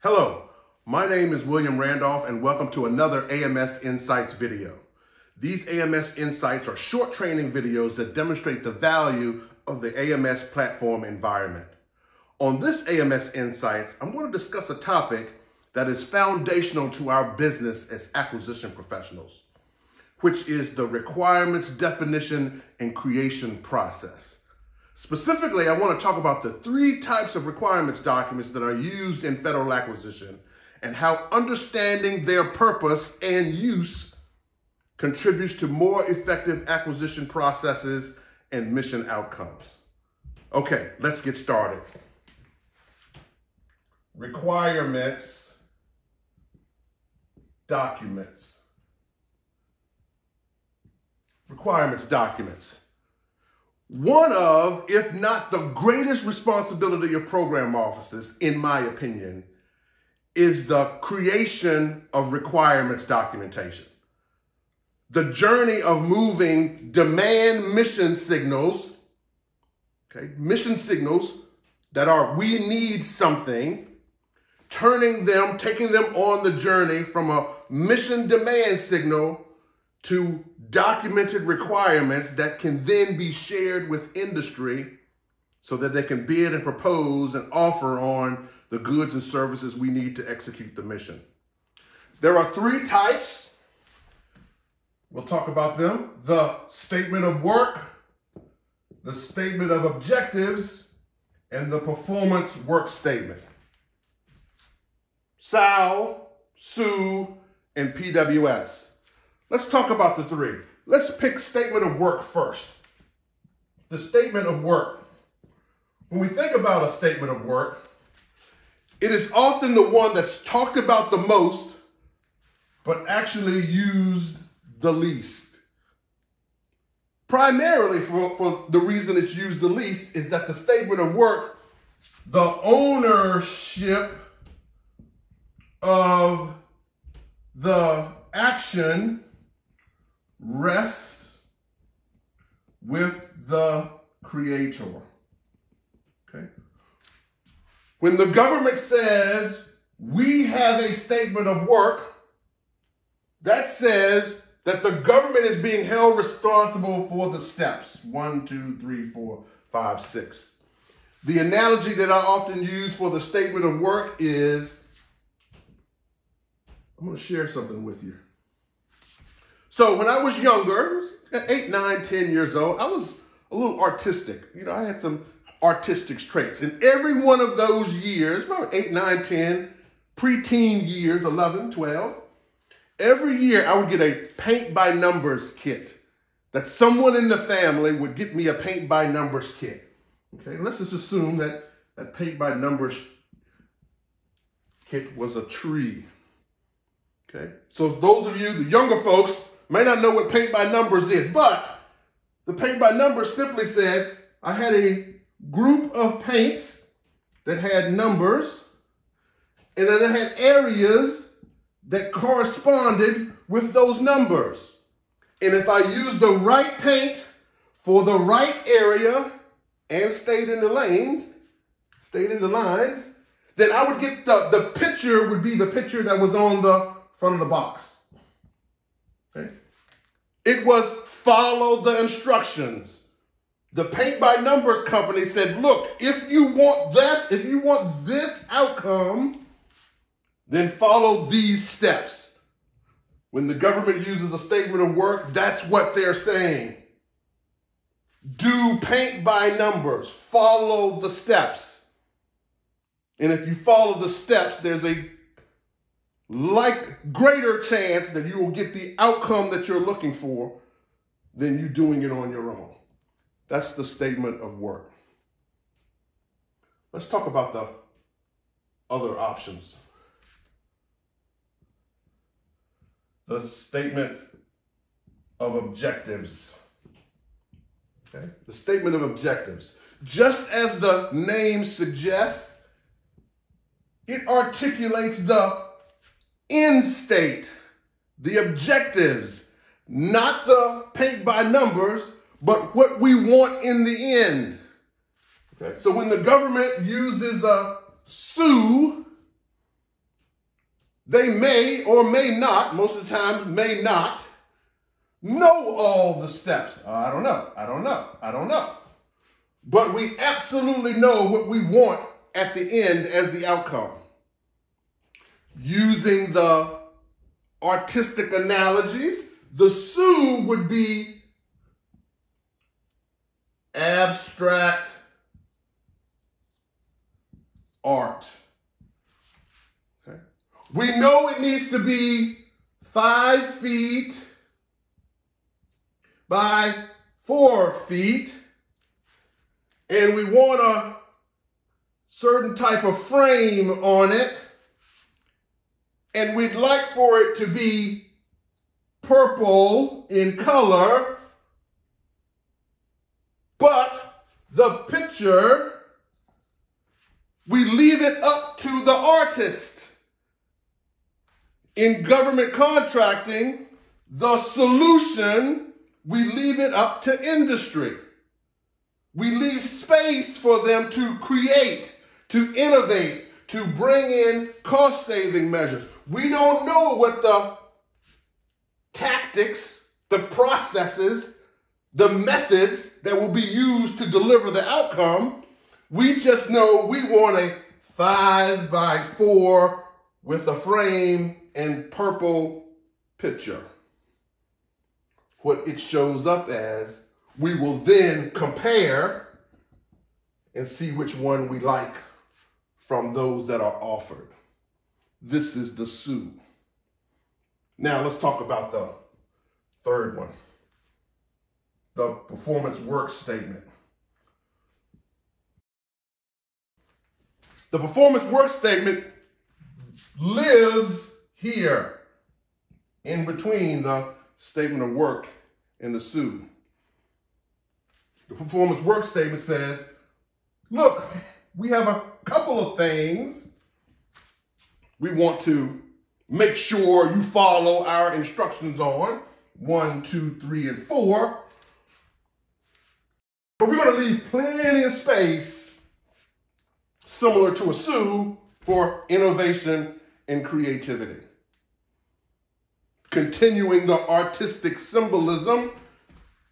Hello, my name is William Randolph and welcome to another AMS Insights video. These AMS Insights are short training videos that demonstrate the value of the AMS platform environment. On this AMS Insights, I'm going to discuss a topic that is foundational to our business as acquisition professionals, which is the requirements definition and creation process. Specifically, I want to talk about the three types of requirements documents that are used in federal acquisition and how understanding their purpose and use contributes to more effective acquisition processes and mission outcomes. Okay, let's get started. Requirements documents. Requirements documents. One of, if not the greatest responsibility of program officers, in my opinion, is the creation of requirements documentation. The journey of moving demand mission signals, mission signals that are we need something, taking them on the journey from a mission demand signal to documented requirements that can then be shared with industry so that they can bid and propose and offer on the goods and services we need to execute the mission. There are three types. We'll talk about them. The statement of work, the statement of objectives, and the performance work statement. SAL, SU, and PWS. Let's talk about the three. Let's pick statement of work first. The statement of work. When we think about a statement of work, it is often the one that's talked about the most, but actually used the least. Primarily for the reason it's used the least is that the statement of work, the ownership of the action rests with the creator. Okay? When the government says we have a statement of work, that says that the government is being held responsible for the steps 1, 2, 3, 4, 5, 6. The analogy that I often use for the statement of work is, I'm going to share something with you. So when I was younger, at 8, 9, 10 years old, I was a little artistic. I had some artistic traits. In every one of those years, about 8, 9, 10, preteen years, 11, 12, every year I would get a paint by numbers kit. That someone in the family would get me a paint by numbers kit. Okay, let's just assume that that paint by numbers kit was a tree. Okay, so those of you, the younger folks, may not know what paint by numbers is, but the paint by numbers simply said I had a group of paints that had numbers, and then I had areas that corresponded with those numbers. And if I used the right paint for the right area and stayed in the lines, then I would get the picture would be the picture that was on the front of the box. Okay? It was follow the instructions. The paint by numbers company said, look, if you want this outcome, then follow these steps. When the government uses a statement of work, that's what they're saying. Do paint by numbers, follow the steps. And if you follow the steps, there's a greater chance that you will get the outcome that you're looking for than you doing it on your own. That's the statement of work. Let's talk about the other options. The statement of objectives. Okay? The statement of objectives. Just as the name suggests, it articulates the end state, the objectives, not the paint by numbers, but what we want in the end. Okay. So when the government uses a SU, They may or may not, most of the time may not, know all the steps. I don't know. But we absolutely know what we want at the end as the outcome. Using the artistic analogies, the SUE would be abstract art. Okay. We know it needs to be 5 feet by 4 feet, and we want a certain type of frame on it, and we'd like for it to be purple in color, but the picture, we leave it up to the artist. In government contracting, the solution, we leave it up to industry. We leave space for them to create, to innovate, to bring in cost-saving measures. We don't know what the tactics, the processes, the methods that will be used to deliver the outcome. We just know we want a 5 by 4 with a frame and purple picture. What it shows up as, we will then compare and see which one we like from those that are offered. This is the SUE. Now let's talk about the third one, the performance work statement. The performance work statement lives here in between the statement of work and the SUE. The performance work statement says, look, we have a couple of things we want to make sure you follow our instructions on, 1, 2, 3, and 4. But we're going to leave plenty of space, similar to a SUE, for innovation and creativity. Continuing the artistic symbolism,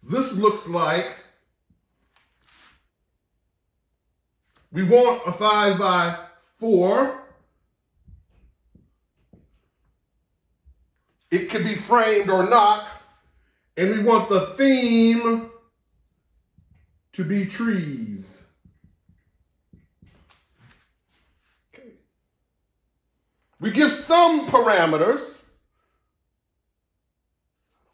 this looks like we want a 5 by 4. It can be framed or not, and we want the theme to be trees. Okay. We give some parameters.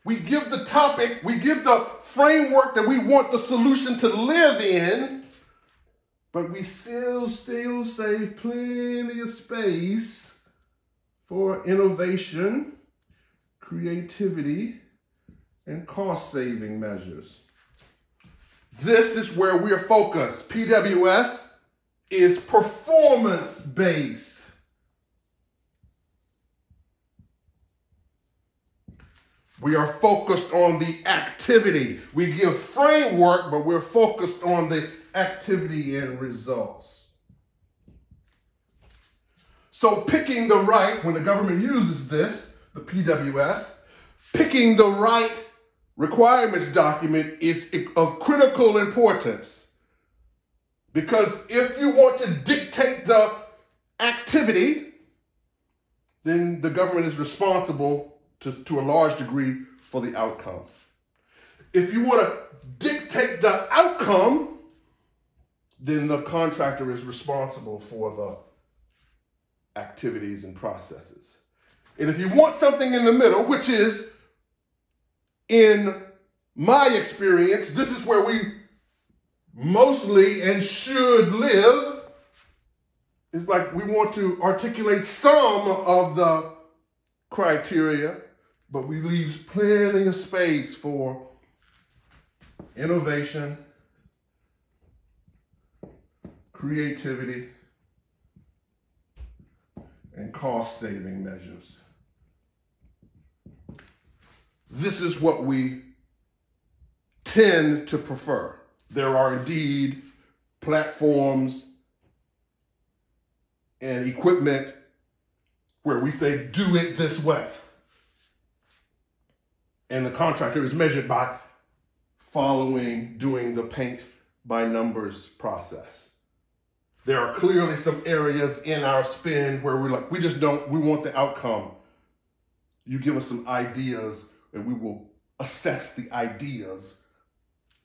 We give the topic, we give the framework that we want the solution to live in, but we still save plenty of space for innovation, creativity, and cost-saving measures. This is where we're focused. PWS is performance-based. We are focused on the activity. We give framework, but we're focused on the activity and results. So picking the right, when the government uses this, the PWS, picking the right requirements document is of critical importance. Because if you want to dictate the activity, then the government is responsible to a large degree for the outcome. If you want to dictate the outcome, then the contractor is responsible for the activities and processes. And if you want something in the middle, which is, in my experience, this is where we mostly and should live. It's like we want to articulate some of the criteria, but we leave plenty of space for innovation, creativity, and cost-saving measures. This is what we tend to prefer. There are indeed platforms and equipment where we say, do it this way. And the contractor is measured by doing the paint by numbers process. There are clearly some areas in our spend where we're like, we want the outcome. You give us some ideas and we will assess the ideas,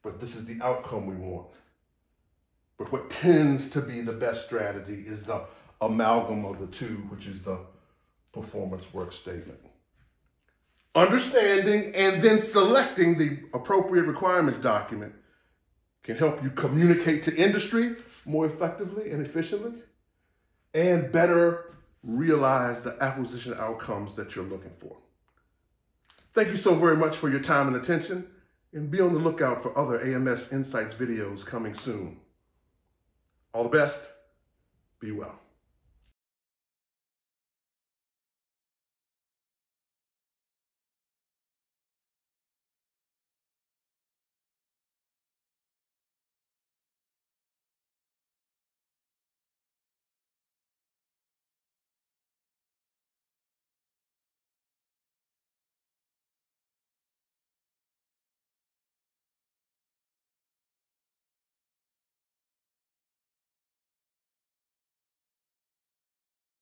but this is the outcome we want. But what tends to be the best strategy is the amalgam of the two, which is the performance work statement. Understanding and then selecting the appropriate requirements document can help you communicate to industry more effectively and efficiently and better realize the acquisition outcomes that you're looking for. Thank you so very much for your time and attention, and be on the lookout for other AMS Insights videos coming soon. All the best. Be well.